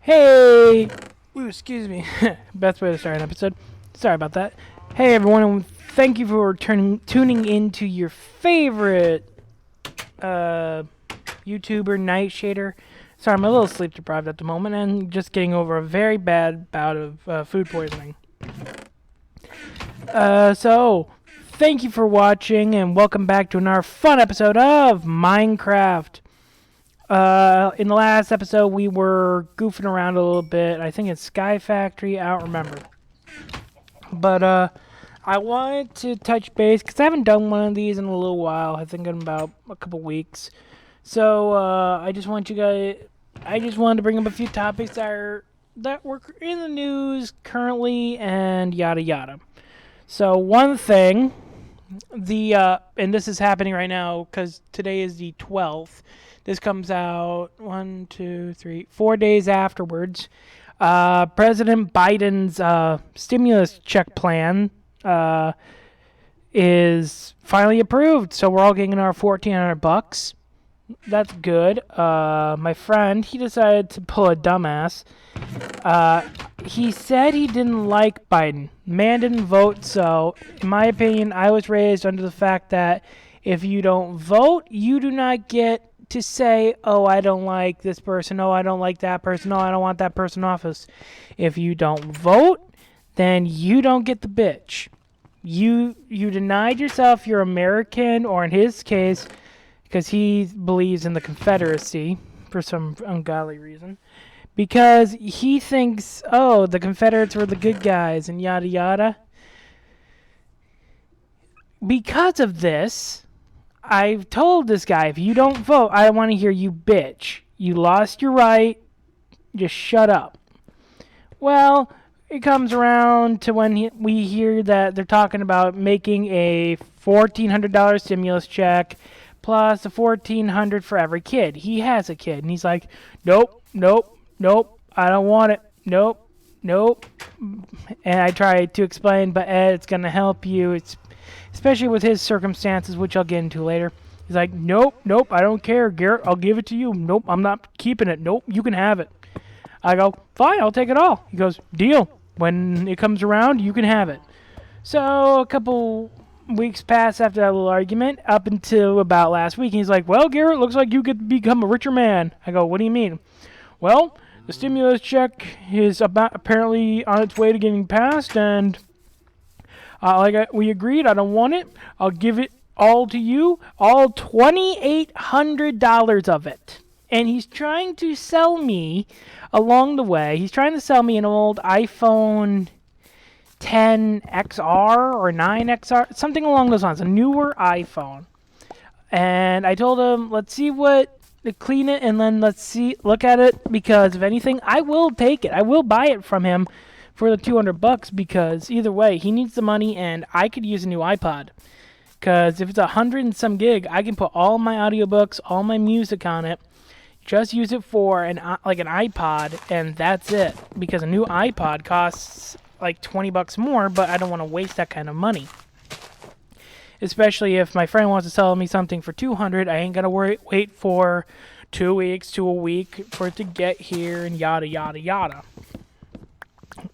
Hey! Ooh, excuse me. Best way to start an episode. Sorry about that. Hey everyone, and thank you for tuning into your favorite YouTuber, Nightshader. Sorry, I'm a little sleep deprived at the moment and just getting over a very bad bout of food poisoning. So, thank you for watching and welcome back to another fun episode of Minecraft. In the last episode, we were goofing around a little bit. I think it's Sky Factory. I don't remember. But I wanted to touch base because I haven't done one of these in a little while. I think in about a couple weeks. So I just want you guys. I just wanted to bring up a few topics that were in the news currently and yada yada. So one thing, and this is happening right now because today is the 12th. This comes out 4 days afterwards. President Biden's stimulus check plan is finally approved, so we're all getting our $1,400. That's good. My friend, he decided to pull a dumbass. He said he didn't like Biden. Man didn't vote, so in my opinion, I was raised under the fact that if you don't vote, you do not get to say, oh, I don't like this person, oh, I don't like that person, oh, I don't want that person in office. If you don't vote, then you don't get the bitch. You denied yourself your American, or in his case, because he believes in the Confederacy for some ungodly reason, because he thinks, oh, the Confederates were the good guys and yada yada. Because of this, I've told this guy, if you don't vote, I don't want to hear you bitch. You lost your right. Just shut up. Well, it comes around to when we hear that they're talking about making a $1,400 stimulus check plus a $1,400 for every kid. He has a kid, and he's like, nope, nope, nope, I don't want it. Nope, nope. And I try to explain, but Ed, it's going to help you. It's especially with his circumstances, which I'll get into later. He's like, nope, nope, I don't care, Garrett, I'll give it to you. Nope, I'm not keeping it. Nope, you can have it. I go, fine, I'll take it all. He goes, deal. When it comes around, you can have it. So a couple weeks pass after that little argument, up until about last week. He's like, well, Garrett, looks like you could become a richer man. I go, what do you mean? Well, the stimulus check is apparently on its way to getting passed, and we agreed, I don't want it. I'll give it all to you, all $2,800 of it. And he's trying to sell me, along the way, he's trying to sell me an old iPhone 10XR or 9XR, something along those lines, a newer iPhone. And I told him, let's see clean it, and then look at it, because if anything, I will take it. I will buy it from him for the $200, because either way, he needs the money, and I could use a new iPod. Because if it's 100 and some gig, I can put all my audiobooks, all my music on it, just use it for an iPod, and that's it. Because a new iPod costs like $20 more, but I don't want to waste that kind of money. Especially if my friend wants to sell me something for $200, I ain't gonna wait for 2 weeks to a week for it to get here, and yada yada yada.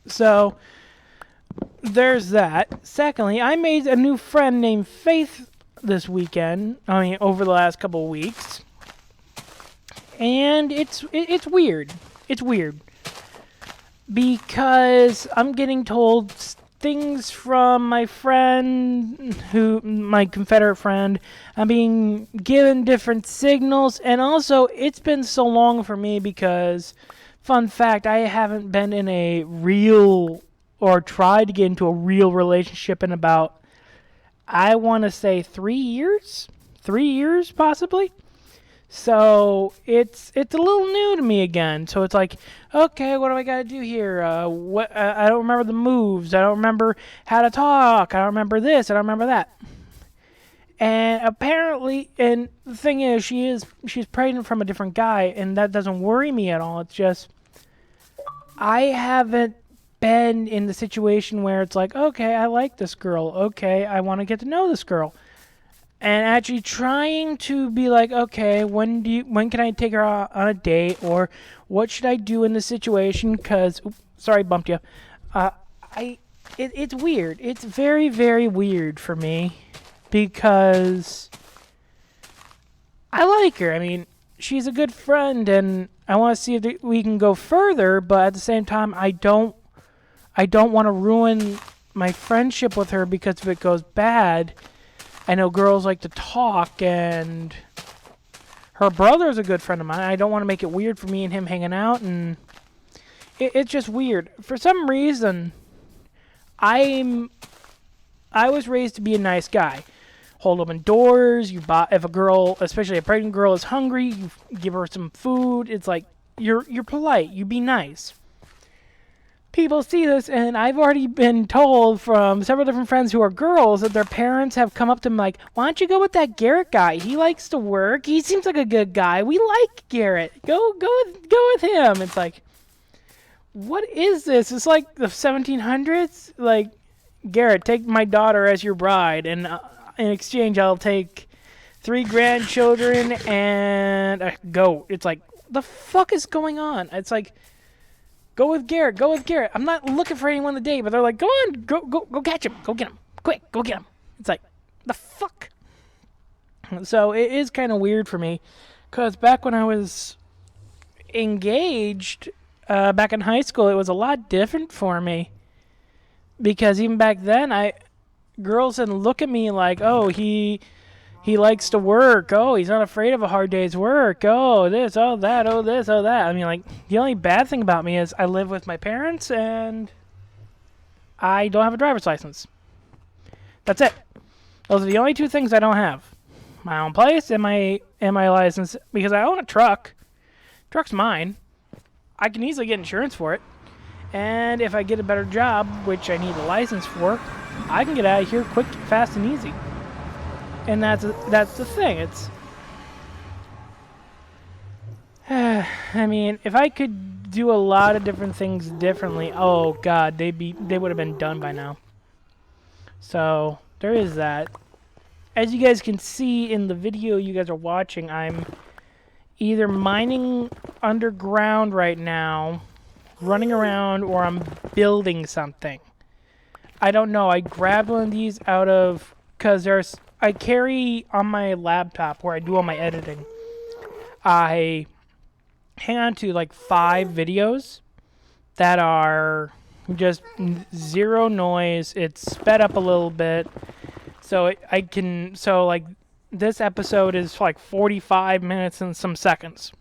So there's that. Secondly, I made a new friend named Faith this weekend. Over the last couple of weeks. And it's weird. It's weird. Because I'm getting told things from my friend, my Confederate friend. I'm being given different signals. And also, it's been so long for me because, fun fact, I haven't been in a real, or tried to get into a real relationship in about, I want to say 3 years? 3 years, possibly? So it's a little new to me again. So it's like, okay, what do I got to do here? I don't remember the moves. I don't remember how to talk. I don't remember this. I don't remember that. And apparently, and the thing is, she's pregnant from a different guy, and that doesn't worry me at all. It's just, I haven't been in the situation where it's like, okay, I like this girl. Okay, I want to get to know this girl. and actually trying to be like, okay, when can I take her on a date, or what should I do in this situation? Because, sorry, bumped you. Uh, it's weird. It's very, very weird for me because I like her. I mean, she's a good friend, and I want to see if we can go further. But at the same time, I don't want to ruin my friendship with her because if it goes bad. I know girls like to talk, and her brother's a good friend of mine. I don't want to make it weird for me and him hanging out, and it's just weird. For some reason, I was raised to be a nice guy. Hold open doors. If a girl, especially a pregnant girl, is hungry, you give her some food. It's like you're polite. You be nice. People see this, and I've already been told from several different friends who are girls that their parents have come up to them like, why don't you go with that Garrett guy? He likes to work. He seems like a good guy. We like Garrett. Go with him. It's like, what is this? It's like the 1700s. Like, Garrett, take my daughter as your bride, and in exchange, I'll take 3 grandchildren and a goat. It's like, the fuck is going on? It's like, go with Garrett. Go with Garrett. I'm not looking for anyone today, but they're like, go on, go catch him. Go get him. Quick, go get him. It's like, the fuck? So it is kind of weird for me, because back when I was engaged, back in high school, it was a lot different for me. Because even back then, girls didn't look at me like, oh, he likes to work. Oh, he's not afraid of a hard day's work. Oh, this, oh, that, oh, this, oh, that. I mean, like, the only bad thing about me is I live with my parents and I don't have a driver's license. That's it. Those are the only 2 things I don't have. My own place and my license, because I own a truck. Truck's mine. I can easily get insurance for it. And if I get a better job, which I need a license for, I can get out of here quick, fast, and easy. And that's the thing. It's, I mean, if I could do a lot of different things differently, oh god, they would have been done by now. So there is that. As you guys can see in the video you guys are watching, I'm either mining underground right now, running around, or I'm building something. I don't know. I grabbed one of these out of, because I carry on my laptop where I do all my editing. I hang on to like 5 videos that are just 0 noise. It's sped up a little bit. So like this episode is like 45 minutes and some seconds.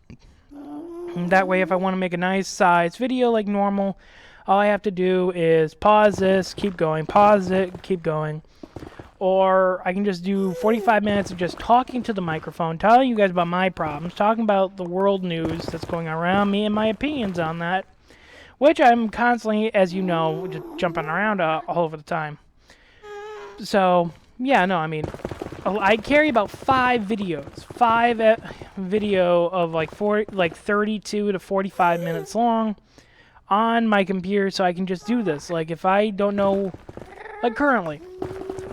And that way, if I want to make a nice size video like normal, all I have to do is pause this, keep going, pause it, keep going. Or I can just do 45 minutes of just talking to the microphone, telling you guys about my problems, talking about the world news that's going on around me and my opinions on that, which I'm constantly, as you know, just jumping around all over the time. So, yeah, no, I mean, I carry about 5 videos, 5 video of like 32 to 45 minutes long on my computer, so I can just do this. Like, if I don't know, like currently,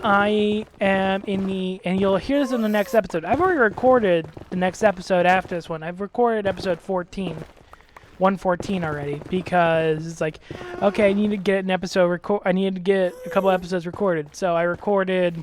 I am in the, and you'll hear this in the next episode. I've already recorded the next episode after this one. I've recorded episode 114 already, because it's like, okay, I need to get an episode I need to get a couple episodes recorded. So I recorded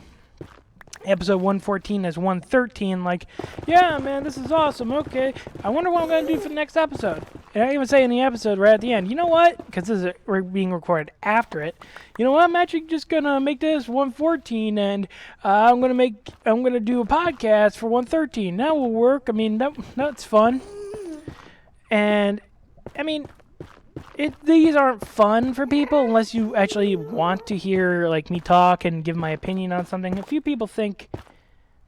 episode 114 as 113, like, yeah, man, this is awesome, okay, I wonder what I'm going to do for the next episode. And I even say in the episode right at the end, you know what, because we're being recorded after it, you know what, I'm actually just going to make this 114, and I'm going to do a podcast for 113. That will work. I mean, that's fun. And, I mean, these aren't fun for people unless you actually want to hear like me talk and give my opinion on something. A few people think,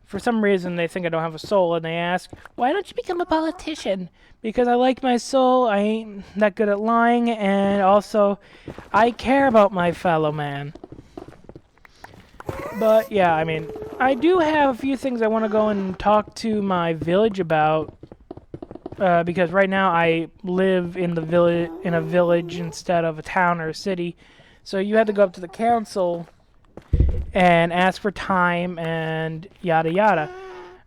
for some reason, they think I don't have a soul, and they ask, why don't you become a politician? Because I like my soul, I ain't that good at lying, and also, I care about my fellow man. But, yeah, I mean, I do have a few things I want to go and talk to my village about. Because right now I live in a village instead of a town or a city, so you had to go up to the council and ask for time and yada yada.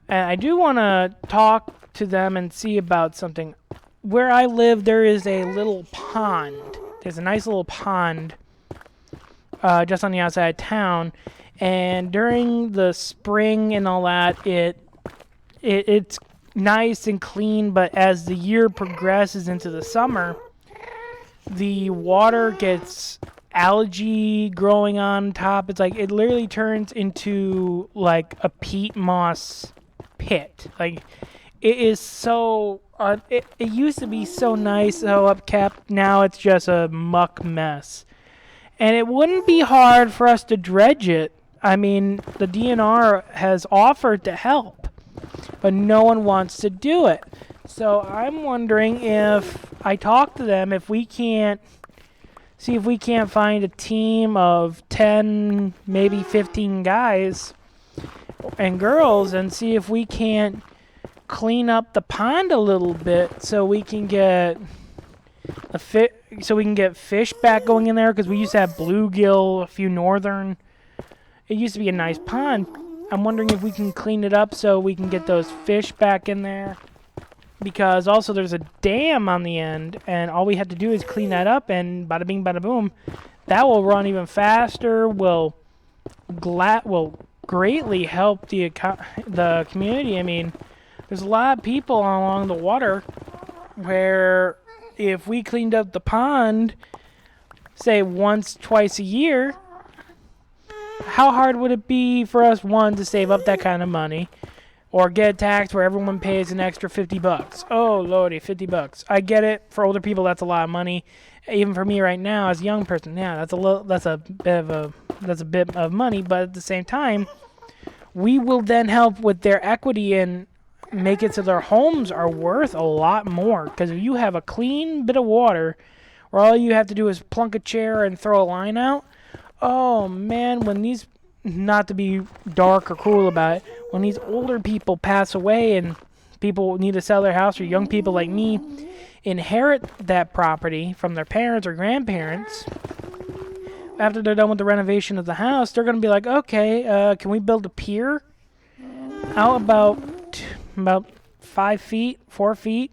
And I do want to talk to them and see about something. Where I live, there is a little pond. There's a nice little pond just on the outside of town. And during the spring and all that, it's nice and clean. But as the year progresses into the summer, the water gets algae growing on top. It's like it literally turns into like a peat moss pit. Like it is so. It used to be so nice, so upkept. Now it's just a muck mess. And it wouldn't be hard for us to dredge it. I mean, the DNR has offered to help, but no one wants to do it. So I'm wondering if I talk to them, if we can't see if we can't find a team of 10, maybe 15 guys and girls, and see if we can't clean up the pond a little bit so we can get fish back going in there, because we used to have bluegill, a few northern. It used to be a nice pond. I'm wondering if we can clean it up so we can get those fish back in there. Because also there's a dam on the end, and all we have to do is clean that up, and bada bing, bada boom. That will run even faster, will greatly help the community. I mean, there's a lot of people along the water where if we cleaned up the pond, say once, twice a year, how hard would it be for us, one, to save up that kind of money, or get a tax where everyone pays an extra $50? Oh, lordy, $50. I get it. For older people, that's a lot of money. Even for me right now, as a young person, yeah, that's a bit of money. But at the same time, we will then help with their equity and make it so their homes are worth a lot more. Because if you have a clean bit of water where all you have to do is plunk a chair and throw a line out, oh man, when these, not to be dark or cruel about it, when these older people pass away and people need to sell their house, or young people like me inherit that property from their parents or grandparents, after they're done with the renovation of the house, they're going to be like, okay, can we build a pier out about 5 feet, 4 feet?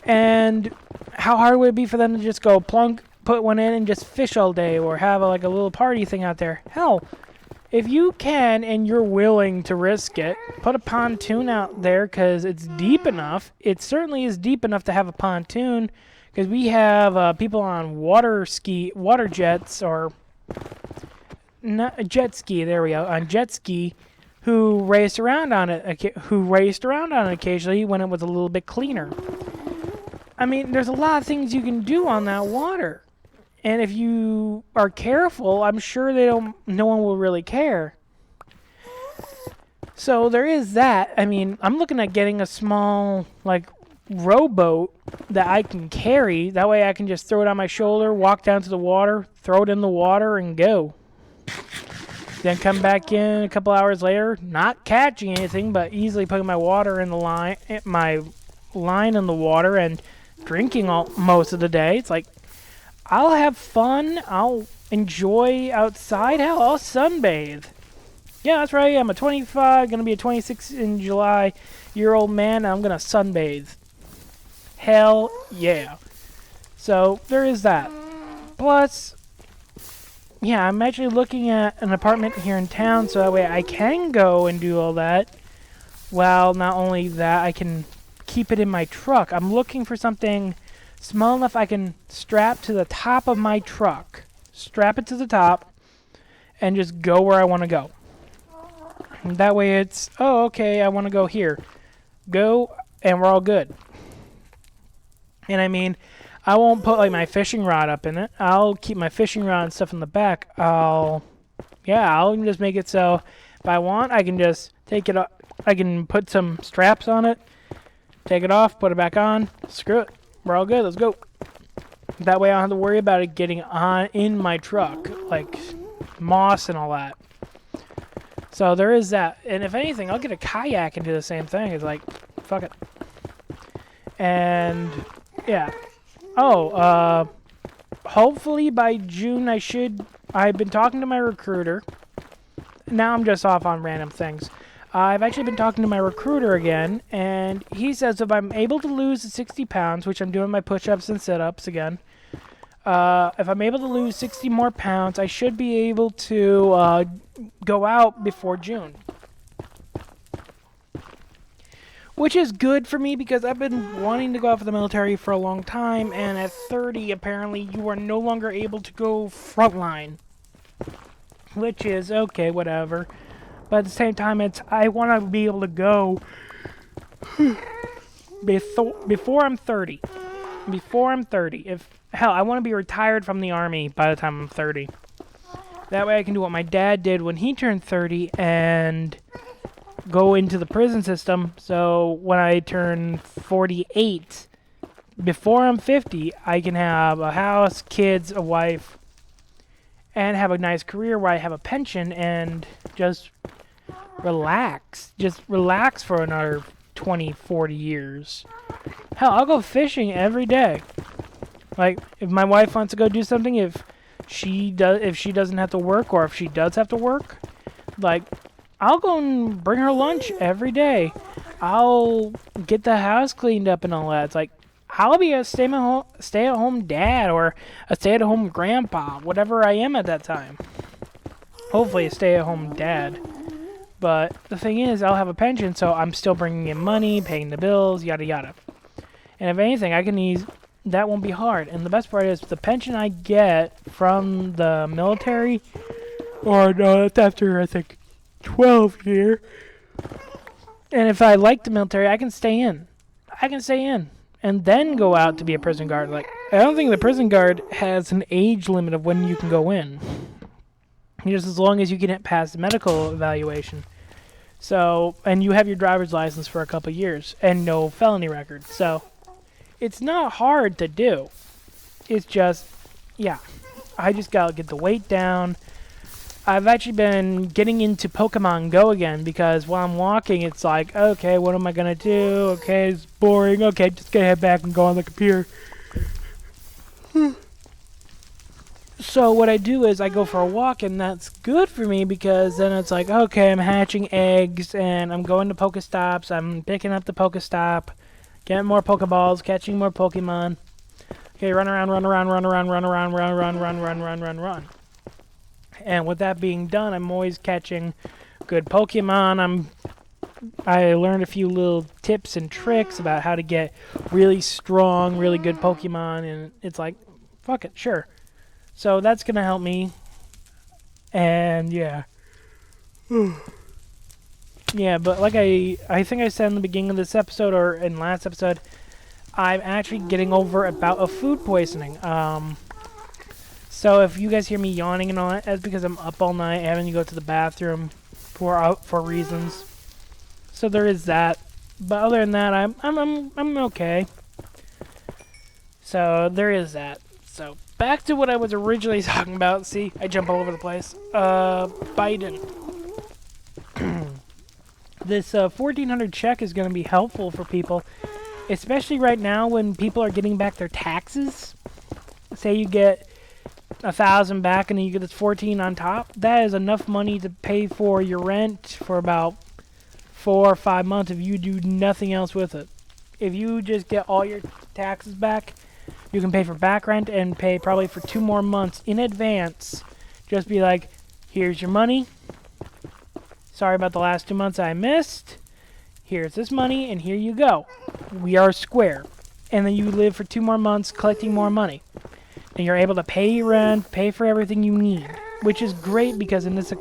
And how hard would it be for them to just go plunk, put one in, and just fish all day, or have a little party thing out there? Hell, if you can and you're willing to risk it, put a pontoon out there, because it's deep enough. It certainly is deep enough to have a pontoon, because we have people on water jets, or not a jet ski. There we go, on jet ski, who raced around on it occasionally when it was a little bit cleaner. I mean, there's a lot of things you can do on that water. And if you are careful, I'm sure no one will really care. So there is that. I mean, I'm looking at getting a small, rowboat that I can carry. That way I can just throw it on my shoulder, walk down to the water, throw it in the water, and go. Then come back in a couple hours later, not catching anything, but easily putting my line in the water and drinking most of the day. It's like, I'll have fun. I'll enjoy outside. Hell, I'll sunbathe. Yeah, that's right. I'm a 25, going to be a 26 in July year-old man, and I'm going to sunbathe. Hell yeah. So there is that. Plus, yeah, I'm actually looking at an apartment here in town, so that way I can go and do all that. Well, not only that, I can keep it in my truck. I'm looking for something small enough I can strap to the top of my truck. Strap it to the top and just go where I want to go. And that way it's, oh, okay, I want to go here. Go, and we're all good. And I mean, I won't put my fishing rod up in it. I'll keep my fishing rod and stuff in the back. I'll just make it so if I want, I can just take it up. I can put some straps on it, take it off, put it back on. Screw it. We're all good. Let's go. That way I don't have to worry about it getting on in my truck, like moss and all that. So there is that. And if anything, I'll get a kayak and do the same thing. It's like, fuck it. And yeah. Oh, hopefully by June I've been talking to my recruiter, now I'm just off on random things. I've actually been talking to my recruiter again, and he says if I'm able to lose the 60 pounds, which I'm doing my push-ups and sit-ups again, if I'm able to lose 60 more pounds, I should be able to go out before June. Which is good for me because I've been wanting to go out for the military for a long time, and at 30, apparently, you are no longer able to go frontline. Which is, okay, whatever. But at the same time, I want to be able to go before I'm 30. Before I'm 30. Hell, I want to be retired from the Army by the time I'm 30. That way I can do what my dad did when he turned 30 and go into the prison system. So when I turn 48, before I'm 50, I can have a house, kids, a wife, and have a nice career where I have a pension and just relax. Just relax for another 20, 40 years. Hell, I'll go fishing every day. Like, if my wife wants to go do something, if she doesn't have to work, or if she does have to work, like, I'll go and bring her lunch every day. I'll get the house cleaned up and all that. It's like, I'll be a stay-at-home dad or a stay-at-home grandpa, whatever I am at that time. Hopefully a stay-at-home dad. But the thing is, I'll have a pension, so I'm still bringing in money, paying the bills, yada yada. And if anything, I can ease. That won't be hard. And the best part is, the pension I get from the military, or no, that's after, I think, 12 year. And if I like the military, I can stay in. And then go out to be a prison guard. Like, I don't think the prison guard has an age limit of when you can go in. Just as long as you can pass the medical evaluation. So, and you have your driver's license for a couple years and no felony record. So, it's not hard to do. It's just, yeah, I just gotta get the weight down. I've actually been getting into Pokemon Go again because while I'm walking, it's like, okay, what am I gonna do? Okay, it's boring. Okay, just gonna head back and go on the computer. So what I do is I go for a walk, and that's good for me because then it's like, okay, I'm hatching eggs, and I'm going to Pokestops. I'm picking up the Pokestop, getting more Pokeballs, catching more Pokemon. Okay, run around. And with that being done, I'm always catching good Pokemon. I learned a few little tips and tricks about how to get really strong, really good Pokemon, and it's like, fuck it, sure. So that's going to help me. And yeah. Yeah, but like I think I said in the beginning of this episode or in last episode, I'm actually getting over about a food poisoning. So if you guys hear me yawning and all that, that's because I'm up all night having to go to the bathroom for reasons. So there is that. But other than that, I'm okay. So there is that. So back to what I was originally talking about. See, I jump all over the place. Biden. This 1,400 check is going to be helpful for people, especially right now when people are getting back their taxes. Say you get 1,000 back and then you get this 14 on top. That is enough money to pay for your rent for about 4 or 5 months if you do nothing else with it. If you just get all your taxes back, you can pay for back rent and pay probably for 2 more months in advance. Just be like, here's your money. Sorry about the last 2 months I missed. Here's this money, and here you go. We are square. And then you live for 2 more months collecting more money. And you're able to pay your rent, pay for everything you need. Which is great because in this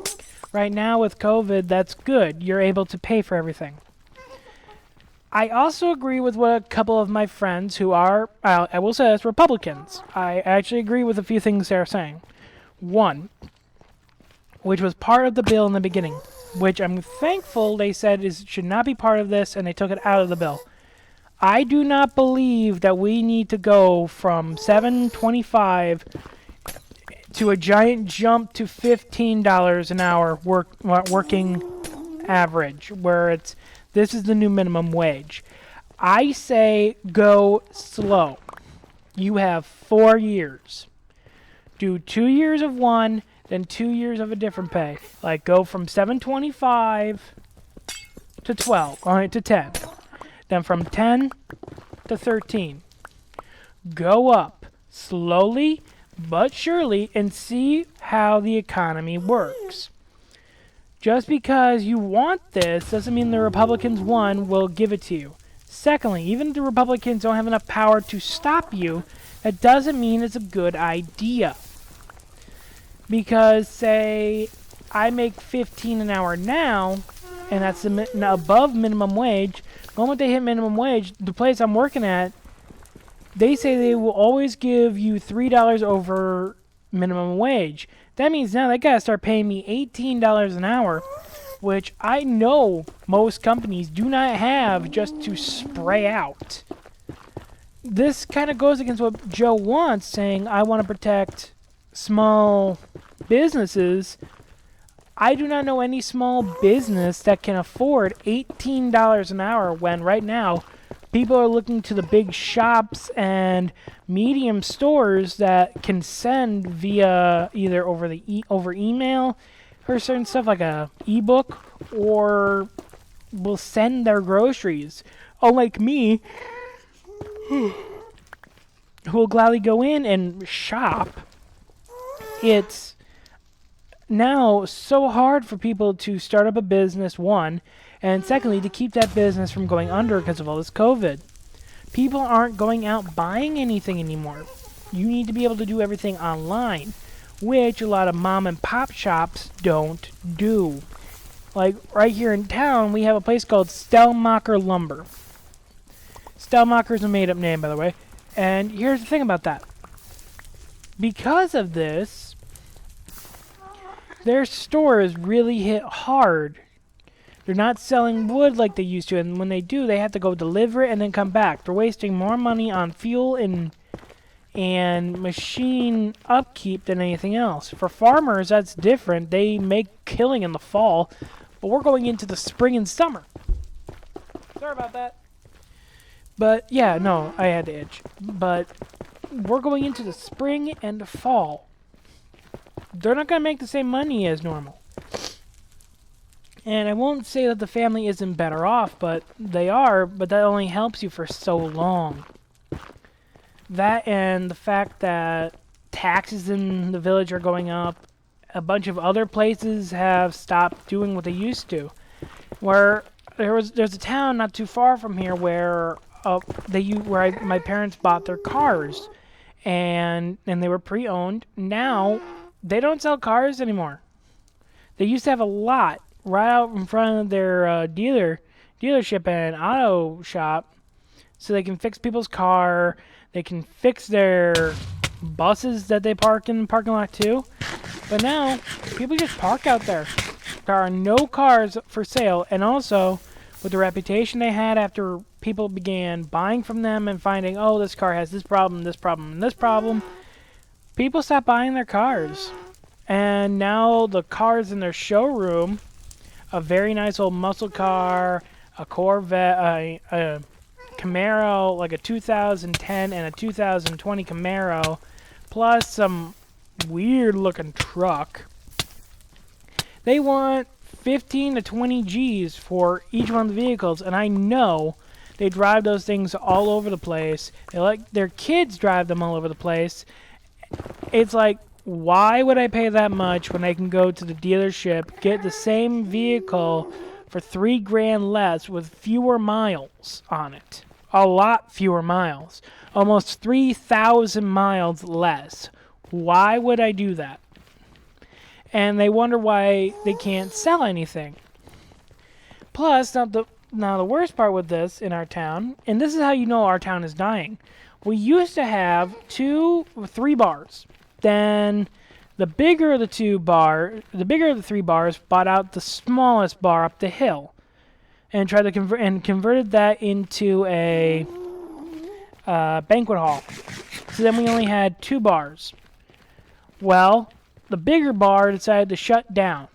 right now with COVID, that's good. You're able to pay for everything. I also agree with what a couple of my friends who are, I will say this, Republicans. I actually agree with a few things they're saying. One, which was part of the bill in the beginning, which I'm thankful they said should not be part of this, and they took it out of the bill. I do not believe that we need to go from $7.25 to a giant jump to $15 an hour working average, where this is the new minimum wage. I say go slow. You have 4 years. Do 2 years of one, then 2 years of a different pay. Like go from 725 to 12, to 10. Then from 10 to 13. Go up slowly but surely and see how the economy works. Just because you want this doesn't mean the Republicans, one, will give it to you. Secondly, even if the Republicans don't have enough power to stop you, that doesn't mean it's a good idea. Because, say, I make $15 an hour now, and that's above minimum wage. The moment they hit minimum wage, the place I'm working at, they say they will always give you $3 over minimum wage. That means now they gotta start paying me $18 an hour, which I know most companies do not have just to spray out. This kind of goes against what Joe wants, saying I want to protect small businesses. I do not know any small business that can afford $18 an hour when right now people are looking to the big shops and medium stores that can send via either over email or certain stuff like a ebook, or will send their groceries. Unlike me, who will gladly go in and shop. It's now so hard for people to start up a business, one, and secondly, to keep that business from going under because of all this COVID. People aren't going out buying anything anymore. You need to be able to do everything online, which a lot of mom and pop shops don't do. Like right here in town, we have a place called Stellmacher Lumber. Stellmacher is a made-up name, by the way. And here's the thing about that. Because of this, their store is really hit hard. They're not selling wood like they used to, and when they do, they have to go deliver it and then come back. They're wasting more money on fuel and machine upkeep than anything else. For farmers, that's different. They make killing in the fall, but we're going into the spring and summer. Sorry about that. But yeah, no, I had to itch. But we're going into the spring and the fall. They're not going to make the same money as normal. And I won't say that the family isn't better off, but they are, but that only helps you for so long. That and the fact that taxes in the village are going up. A bunch of other places have stopped doing what they used to. Where there's a town not too far from here where my parents bought their cars, and they were pre-owned. Now they don't sell cars anymore. They used to have a lot right out in front of their dealership and auto shop, so they can fix people's car. They can fix their buses that they park in the parking lot too. But now people just park out there. There are no cars for sale, and also with the reputation they had after people began buying from them and finding, oh, this car has this problem, this problem, and this problem, people stopped buying their cars. And now the cars in their showroom, a very nice old muscle car, a Corvette, a Camaro, like a 2010 and a 2020 Camaro, plus some weird-looking truck. They want 15 to 20 G's for each one of the vehicles, and I know they drive those things all over the place. They let their kids drive them all over the place. It's like, why would I pay that much when I can go to the dealership, get the same vehicle for $3,000 less with fewer miles on it? A lot fewer miles. Almost 3,000 miles less. Why would I do that? And they wonder why they can't sell anything. Plus, now the worst part with this in our town, and this is how you know our town is dying. We used to have 2 or 3 bars. Then the bigger of the 3 bars bought out the smallest bar up the hill, and tried to converted that into a banquet hall. So then we only had 2 bars. Well, the bigger bar decided to shut down.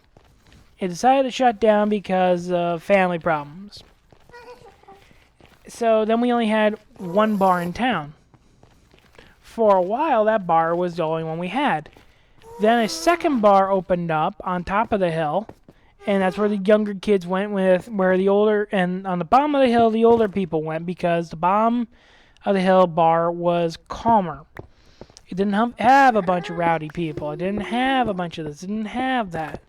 It decided to shut down because of family problems. So then we only had 1 bar in town. For a while, that bar was the only one we had. Then a second bar opened up on top of the hill, and that's where the younger kids went with where the older, and on the bottom of the hill the older people went, because the bottom of the hill bar was calmer. It didn't have a bunch of rowdy people. It didn't have a bunch of this. It didn't have that.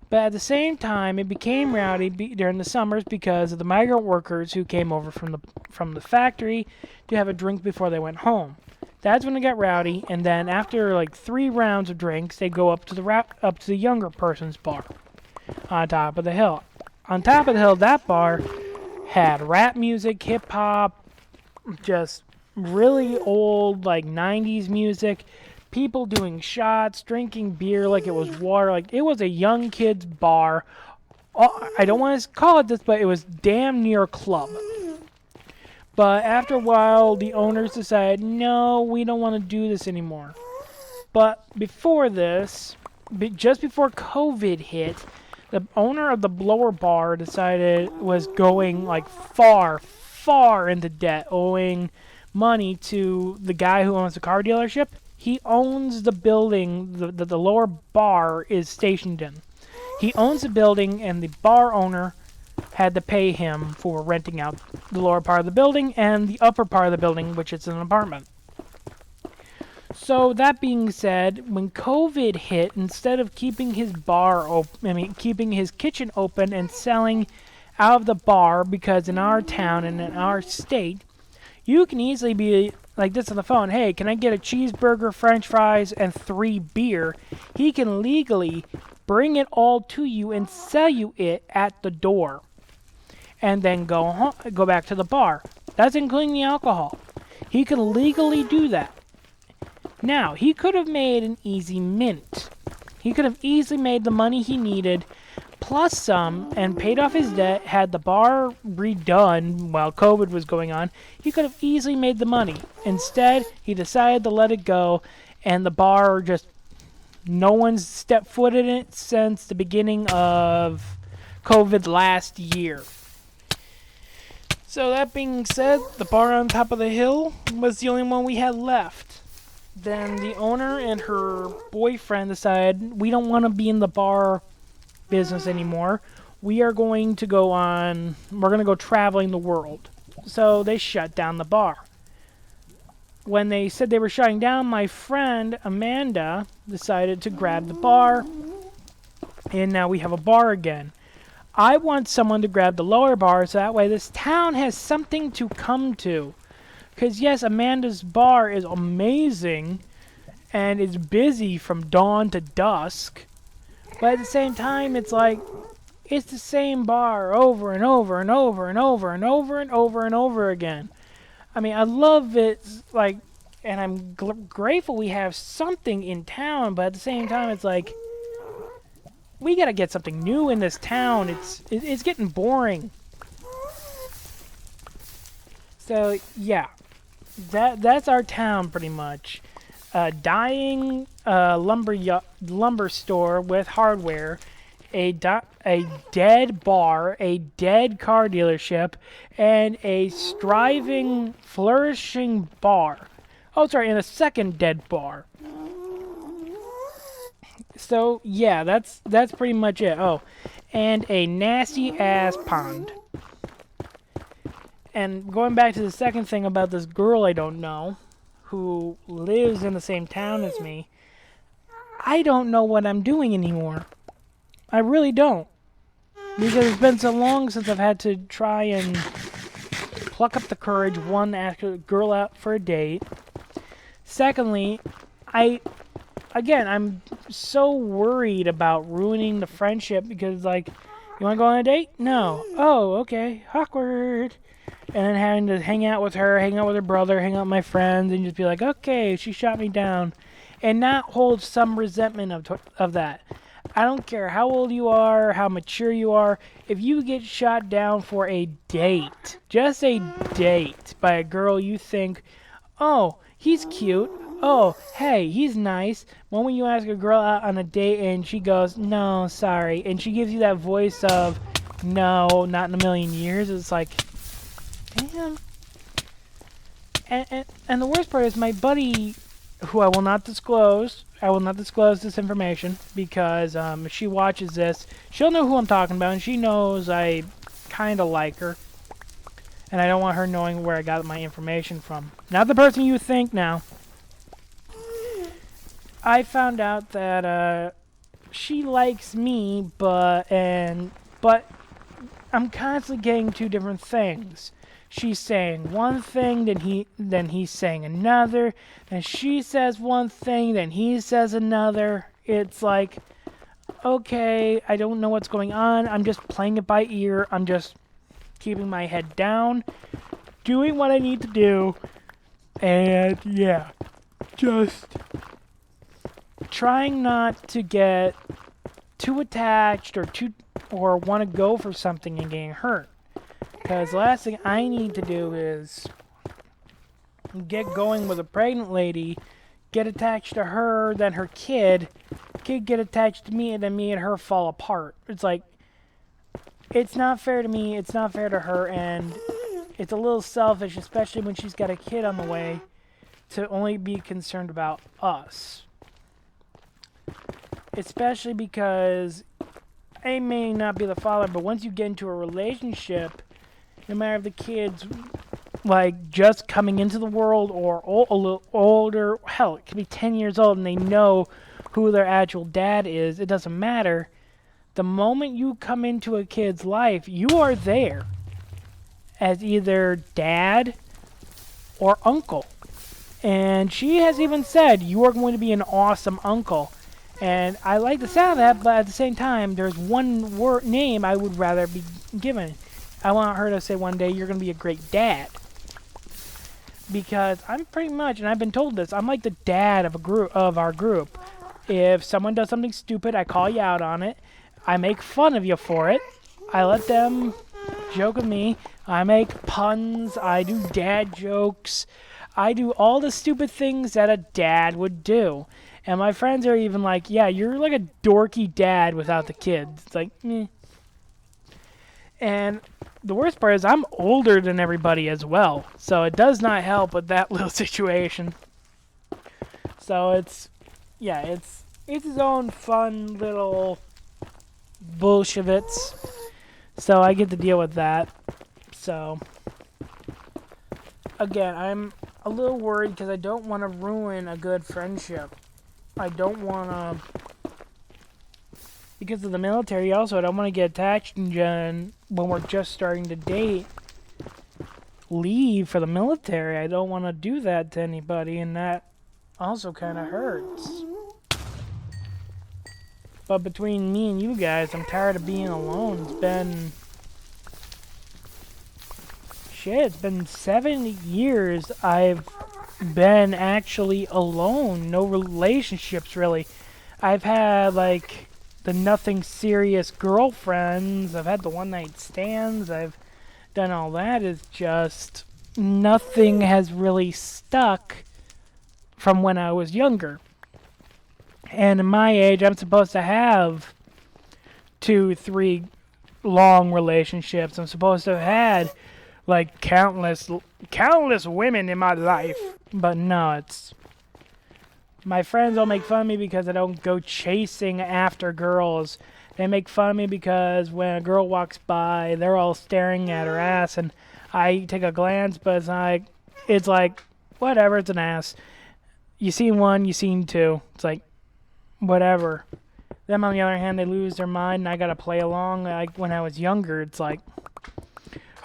But at the same time, it became rowdy during the summers because of the migrant workers who came over from the factory to have a drink before they went home. That's when it got rowdy, and then after like 3 rounds of drinks, they'd go up to the younger person's bar on top of the hill. On top of the hill, that bar had rap music, hip hop, just really old like 90s music, people doing shots, drinking beer like it was water. Like, it was a young kid's bar. I don't want to call it this, but it was damn near a club. But after a while, the owners decided, no, we don't want to do this anymore. But before this, just before COVID hit, the owner of the Blower Bar was going like far into debt, owing money to the guy who owns the car dealership. He owns the building that the lower bar is stationed in. He owns the building, and the bar owner had to pay him for renting out the lower part of the building and the upper part of the building, which is an apartment. So that being said, when COVID hit, instead of keeping his keeping his kitchen open and selling out of the bar, because in our town and in our state, you can easily be like this on the phone, hey, can I get a cheeseburger, french fries, and 3 beer? He can legally bring it all to you and sell you it at the door. And then go back to the bar. That's including the alcohol. He can legally do that. Now, he could have made an easy mint. He could have easily made the money he needed, plus some, and paid off his debt, had the bar redone while COVID was going on. He could have easily made the money. Instead, he decided to let it go, and the bar just, no one's stepped foot in it since the beginning of COVID last year. So that being said, the bar on top of the hill was the only one we had left. Then the owner and her boyfriend decided, we don't want to be in the bar business anymore. We're going to go traveling the world. So they shut down the bar. When they said they were shutting down, my friend Amanda decided to grab the bar, and now we have a bar again. I want someone to grab the lower bar so that way this town has something to come to. Because yes, Amanda's bar is amazing and it's busy from dawn to dusk. But at the same time, it's like, it's the same bar over and over and over and over and over and over and over again. I mean, I love it, like, and I'm grateful we have something in town, but at the same time, it's like, we gotta get something new in this town. It's getting boring. So yeah, that's our town pretty much. Dying lumber store with hardware, a dead bar, a dead car dealership, and a striving, flourishing bar. Oh, sorry, and a second dead bar. So yeah, that's pretty much it. Oh, and a nasty ass pond. And going back to the second thing about this girl I don't know, who lives in the same town as me, I don't know what I'm doing anymore. I really don't. Because it's been so long since I've had to try and pluck up the courage, one, to ask a girl out for a date. Secondly, I'm so worried about ruining the friendship because, like, you want to go on a date? No. Oh, okay. Awkward. And then having to hang out with her, hang out with her brother, hang out with my friends, and just be like, okay, she shot me down. And not hold some resentment of that. I don't care how old you are, how mature you are. If you get shot down for a date, just a date, by a girl you think, oh, he's cute. Oh, hey, he's nice. When you ask a girl out on a date and she goes, no, sorry, and she gives you that voice of, no, not in a million years, it's like, damn. And the worst part is my buddy who I will not disclose. I will not disclose this information because if she watches this, she'll know who I'm talking about, and she knows I kind of like her. And I don't want her knowing where I got my information from. Not the person you think now. I found out that she likes me, but I'm constantly getting two different things. She's saying one thing, then he's saying another, and she says one thing, then he says another. It's like, okay, I don't know what's going on. I'm just playing it by ear. I'm just keeping my head down, doing what I need to do, and yeah, just trying not to get too attached or want to go for something and getting hurt. Because the last thing I need to do is get going with a pregnant lady, get attached to her, then her kid get attached to me, and then me and her fall apart. It's like, it's not fair to me, it's not fair to her, and it's a little selfish, especially when she's got a kid on the way, to only be concerned about us. Especially because I may not be the father, but once you get into a relationship, no matter if the kid's like just coming into the world or a little older, hell, it could be 10 years old and they know who their actual dad is, it doesn't matter. The moment you come into a kid's life, you are there as either dad or uncle. And she has even said, you are going to be an awesome uncle. And I like the sound of that, but at the same time, there's one name I would rather be given. I want her to say one day, you're going to be a great dad. Because I'm pretty much, and I've been told this, I'm like the dad of our group. If someone does something stupid, I call you out on it. I make fun of you for it. I let them joke with me. I make puns. I do dad jokes. I do all the stupid things that a dad would do. And my friends are even like, yeah, you're like a dorky dad without the kids. It's like, meh. And the worst part is I'm older than everybody as well. So it does not help with that little situation. So it's its own fun little Bolshevits. So I get to deal with that. So, again, I'm a little worried because I don't want to ruin a good friendship. I don't want to, because of the military also, I don't want to get attached and when we're just starting to date, leave for the military. I don't want to do that to anybody, and that also kind of hurts. But between me and you guys, I'm tired of being alone. It's been 7 years I've been actually alone. No relationships, really. I've had, like, the nothing serious girlfriends. I've had the one-night stands. I've done all that. It's just nothing has really stuck from when I was younger. And in my age, I'm supposed to have 2, 3 long relationships. I'm supposed to have had like countless women in my life. But no, it's my friends all make fun of me because I don't go chasing after girls. They make fun of me because when a girl walks by, they're all staring at her ass, and I take a glance, but it's like whatever, it's an ass. You seen one, you seen two. It's like whatever. Them on the other hand, they lose their mind, and I gotta play along. Like when I was younger, it's like,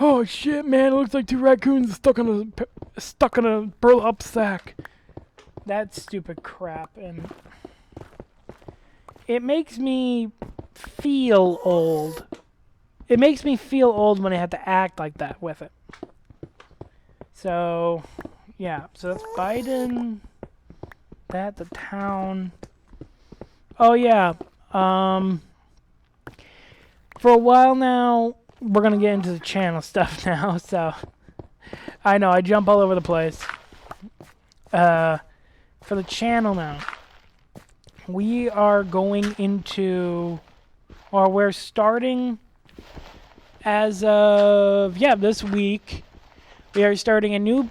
oh shit, man! It looks like 2 raccoons stuck in a burlap sack. That stupid crap, and it makes me feel old. It makes me feel old when I have to act like that with it. So, yeah. So that's Biden. The town. Oh yeah. For a while now, we're gonna get into the channel stuff now. So, I know I jump all over the place. For the channel now, we are going into, or we're starting as of, this week, We are starting a new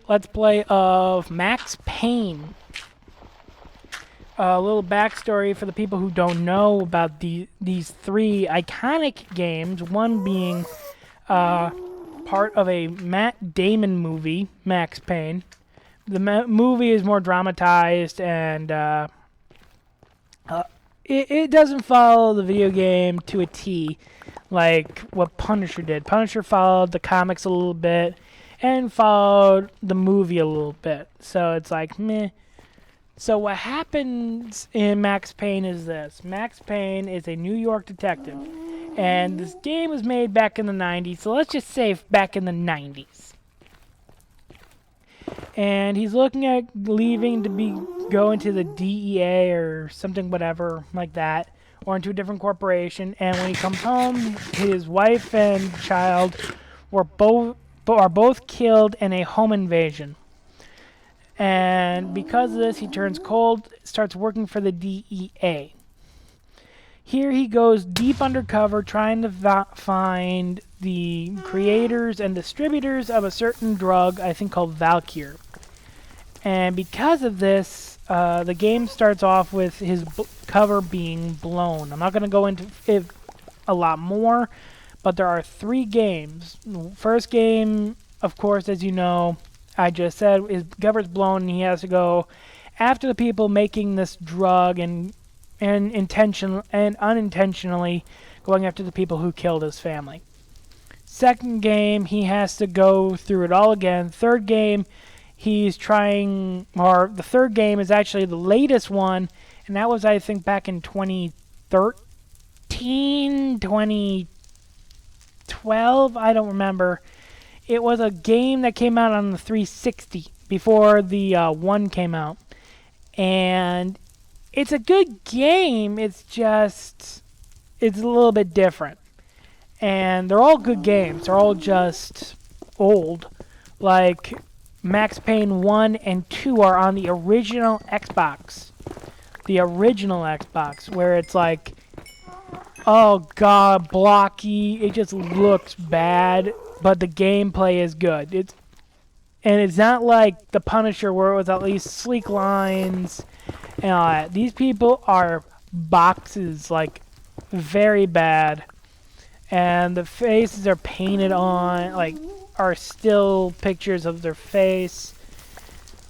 let's play of Max Payne. A little backstory for the people who don't know about these three iconic games. One being part of a Matt Damon movie, Max Payne. The movie is more dramatized, and it doesn't follow the video game to a T like what Punisher did. Punisher followed the comics a little bit and followed the movie a little bit. So it's like, meh. So what happens in Max Payne is this. Max Payne is a New York detective. And this game was made back in the 90s. So let's just say back in the 90s. And he's looking at leaving to go into the DEA or something, whatever, like that. Or into a different corporation. And when he comes home, his wife and child are both killed in a home invasion. And because of this, he turns cold, starts working for the DEA. Here he goes deep undercover trying to find the creators and distributors of a certain drug, I think called Valkyr. And because of this, the game starts off with his cover being blown. I'm not going to go into it a lot more, but there are 3 games. The first game, of course, as you know, I just said, his cover's blown and he has to go after the people making this drug and unintentionally going after the people who killed his family. Second game, he has to go through it all again. Third game, the third game is actually the latest one, and that was, I think, back in 2013, 2012, I don't remember. It was a game that came out on the 360 before the 1 came out. And it's a good game, it's a little bit different. And they're all good games, they're all just old. Like, Max Payne 1 and 2 are on the original Xbox. The original Xbox, where it's like, oh god, blocky, it just looks bad, but the gameplay is good. It's not like the Punisher where it was at least sleek lines and all that. These people are boxes, like, very bad. And the faces are painted on, like, are still pictures of their face.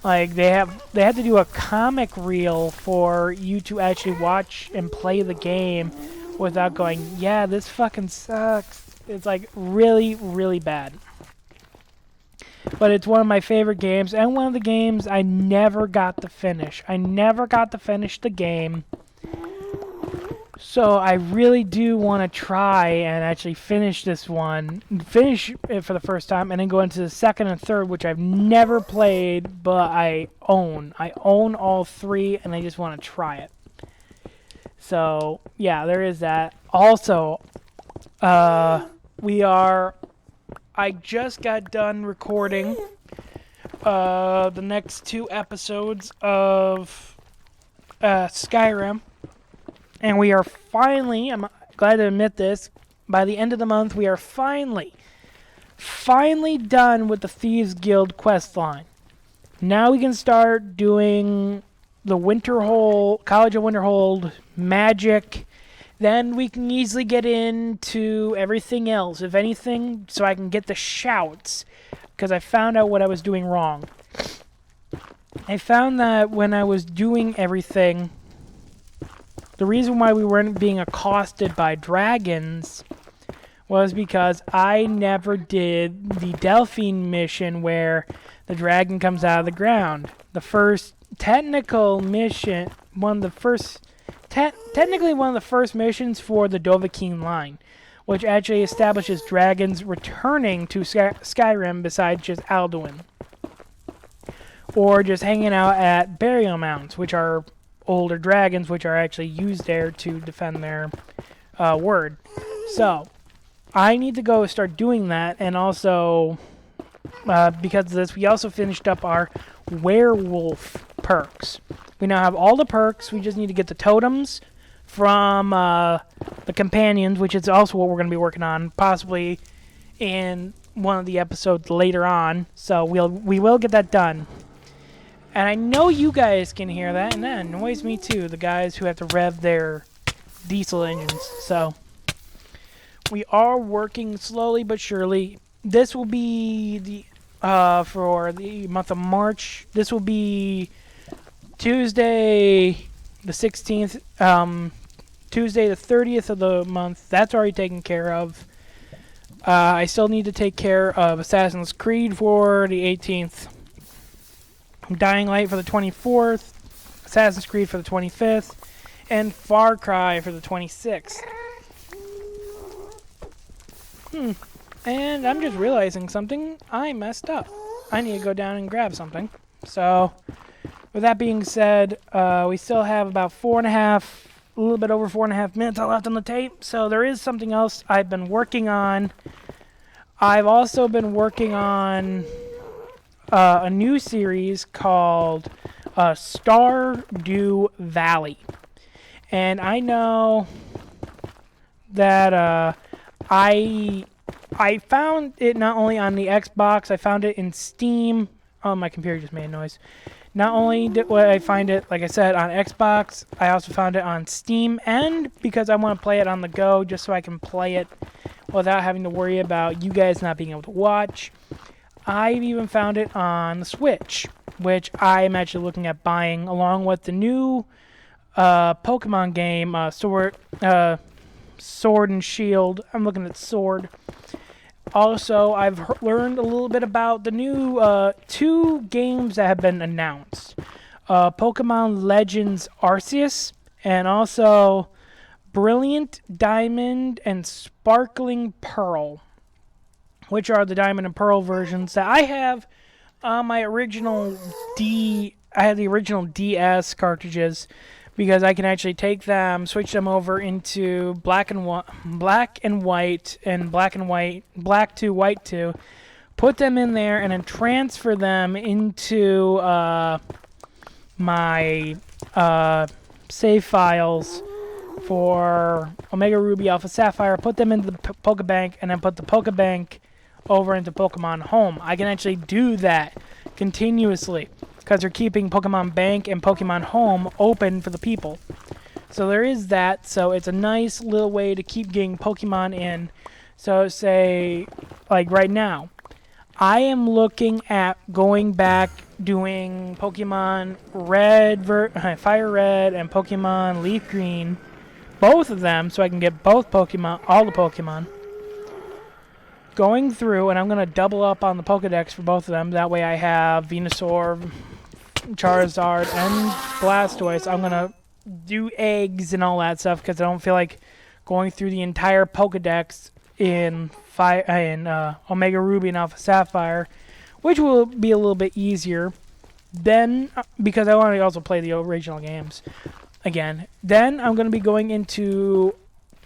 Like, they have to do a comic reel for you to actually watch and play the game without going, yeah, this fucking sucks. It's, like, really, really bad. But it's one of my favorite games, and one of the games I never got to finish. I never got to finish the game. So I really do want to try and actually finish this one. Finish it for the first time, and then go into the second and third, which I've never played, but I own. I own all 3, and I just want to try it. So, yeah, there is that. Also, I just got done recording the next 2 episodes of Skyrim. And we are finally, I'm glad to admit this, by the end of the month, we are finally done with the Thieves Guild quest line. Now we can start doing the College of Winterhold, magic. Then we can easily get into everything else, if anything, so I can get the shouts, because I found out what I was doing wrong. I found that when I was doing everything, the reason why we weren't being accosted by dragons was because I never did the Delphine mission where the dragon comes out of the ground. The first technical mission, technically one of the first missions for the Dovahkiin line, which actually establishes dragons returning to Skyrim besides just Alduin. Or just hanging out at burial mounds, which are older dragons, which are actually used there to defend their word. So, I need to go start doing that, and also, because of this, we also finished up our werewolf perks. We now have all the perks, we just need to get the totems from the companions, which is also what we're going to be working on, possibly in one of the episodes later on, so we will get that done. And I know you guys can hear that, and that annoys me too, the guys who have to rev their diesel engines. So we are working slowly but surely. This will be the for the month of March. This will be Tuesday the 16th, Tuesday the 30th of the month. That's already taken care of. I still need to take care of Assassin's Creed for the 18th. Dying Light for the 24th. Assassin's Creed for the 25th. And Far Cry for the 26th. And I'm just realizing something. I messed up. I need to go down and grab something. So, with that being said, we still have about a little bit over 4.5 minutes left on the tape. So there is something else I've been working on. I've also been working on a new series called Stardew Valley. And I know that I found it not only on the Xbox, I found it in Steam. Oh, my computer just made a noise. Not only did I find it, like I said, on Xbox, I also found it on Steam, and because I want to play it on the go, just so I can play it without having to worry about you guys not being able to watch. I've even found it on the Switch, which I'm actually looking at buying, along with the new Pokemon game, Sword and Shield. I'm looking at Sword. Also, I've learned a little bit about the new 2 games that have been announced. Pokemon Legends Arceus, and also Brilliant Diamond and Sparkling Pearl, which are the Diamond and Pearl versions that I have on my original I had the original DS cartridges, because I can actually take them, switch them over into black and white, and black to white to, put them in there, and then transfer them into my save files for Omega Ruby, Alpha Sapphire, put them into the Pokebank, and then put the Pokebank over into Pokemon Home. I can actually do that continuously, because they're keeping Pokemon Bank and Pokemon Home open for the people. So there is that. So it's a nice little way to keep getting Pokemon in. So say, like right now, I am looking at going back doing Pokemon Red, Fire Red, and Pokemon Leaf Green, both of them, so I can get both Pokemon, all the Pokemon. Going through, and I'm going to double up on the Pokedex for both of them. That way I have Venusaur, Charizard, and Blastoise. I'm going to do eggs and all that stuff, because I don't feel like going through the entire Pokedex in Omega Ruby and Alpha Sapphire, which will be a little bit easier. Then, because I want to also play the original games again. Then I'm going to be going into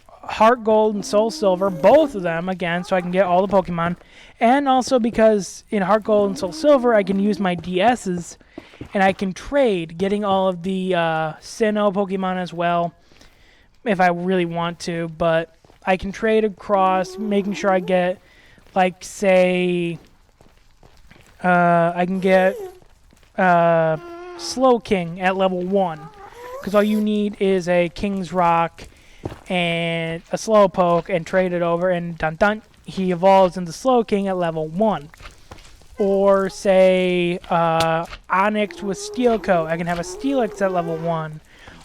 Heart Gold and Soul Silver, both of them again, so I can get all the Pokemon. And also because in Heart Gold and Soul Silver, I can use my DSs, and I can trade, getting all of the Sinnoh Pokemon as well, if I really want to. But I can trade across, making sure I get, like, say, I can get Slowking at level 1, because all you need is a King's Rock and a Slowpoke, and trade it over, and dun dun, he evolves into Slowking at level 1. Or say Onix with Steel Coat, I can have a Steelix at level 1.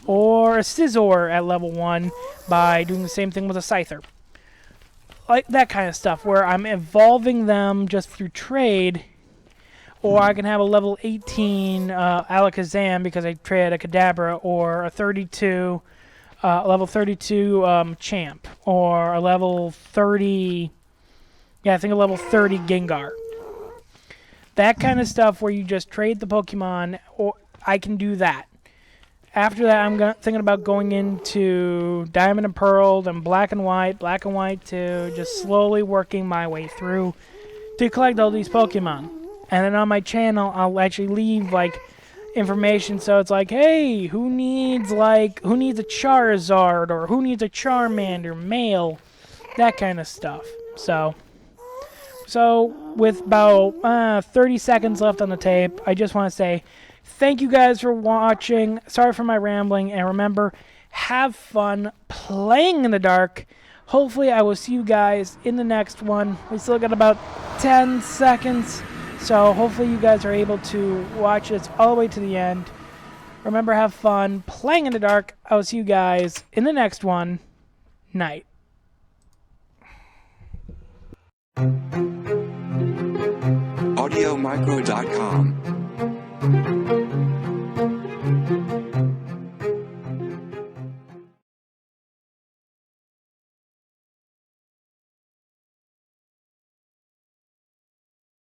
Or a Scizor at level 1 by doing the same thing with a Scyther. Like that kind of stuff, where I'm evolving them just through trade. Or I can have a level 18 Alakazam because I traded a Kadabra, or a 32 level 32 Champ, or a level 30, yeah, I think a level 30 Gengar. That kind of stuff where you just trade the Pokemon, or I can do that. After that, I'm thinking about going into Diamond and Pearl, then Black and White 2, just slowly working my way through to collect all these Pokemon. And then on my channel, I'll actually leave, like, information, so it's like, hey, who needs a Charizard, or who needs a Charmander male, that kind of stuff. So So with about 30 seconds left on the tape, I just want to say thank you guys for watching. Sorry for my rambling, and remember, have fun playing in the dark. Hopefully I will see you guys in the next one. We still got about 10 seconds, so hopefully you guys are able to watch this all the way to the end. Remember, have fun playing in the dark. I will see you guys in the next one. Night. AudioMicro.com